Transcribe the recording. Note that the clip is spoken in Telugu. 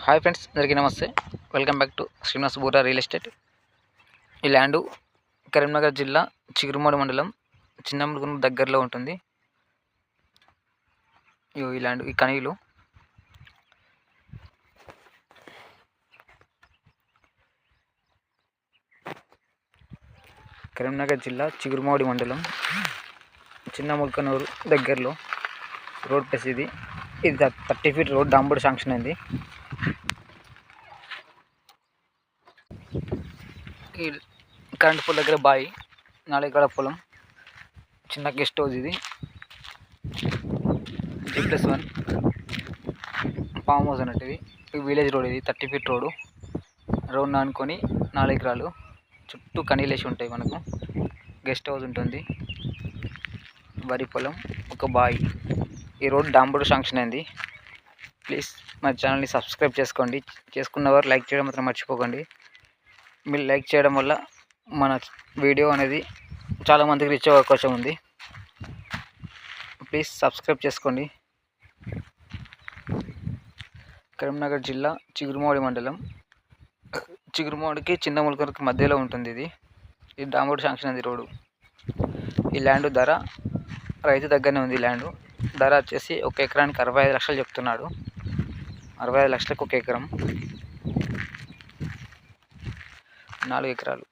హాయ్ ఫ్రెండ్స్, అందరికీ నమస్తే. Welcome back to Srinivas Boora real estate. ఈ ల్యాండు కరీంనగర్ జిల్లా చిగురుమాడు మండలం చిన్నములుగురు దగ్గరలో ఉంటుంది. ఈ ల్యాండ్ ఈ కనీలు కరీంనగర్ జిల్లా చిగురుమాడి మండలం చిన్నముల్కనూరు దగ్గరలో రోడ్ ప్లేస్ ఇది 30 ఫీట్ రోడ్ డాంబుడు శాంక్షన్ అయింది. ఈ కరెంట్ పోల్ దగ్గర బాయి 4 ఎకరాల పొలం, చిన్న గెస్ట్ హౌస్. ఇది G+1 ఫామ్ హౌస్ అన్నట్టు. ఇది విలేజ్ రోడ్. ఇది 30 ఫీట్ రోడ్డు. రోడ్ అనుకొని 4 ఎకరాలు చుట్టూ కనీలేసి ఉంటాయి. మనకు గెస్ట్ హౌస్ ఉంటుంది, వరి పొలం, ఒక బాయి. ఈ రోడ్ డాంబుడు శాంక్షన్ అయింది. ప్లీజ్ మా ఛానల్ని సబ్స్క్రైబ్ చేసుకోండి. చేసుకున్న వారు లైక్ చేయడం మాత్రం మర్చిపోకండి. మీరు లైక్ చేయడం వల్ల మన వీడియో అనేది చాలామందికి రీచ్ అయ్యే అవకాశం ఉంది. ప్లీజ్ సబ్స్క్రైబ్ చేసుకోండి. కరీంనగర్ జిల్లా చిగురుమాడి మండలం, చిగురుమాడికి చిన్నముల్కనూరుకి మధ్యలో ఉంటుంది. ఇది డాంబుడు శాంక్షన్ అయింది రోడ్డు. ఈ ల్యాండ్ ధర రైతు దగ్గరనే ఉంది. ల్యాండ్ ధర వచ్చేసి 1 ఎకరానికి 65 లక్షలు చెప్తున్నాడు. 65 లక్షలకు 1 ఎకరం, 4 ఎకరాలు.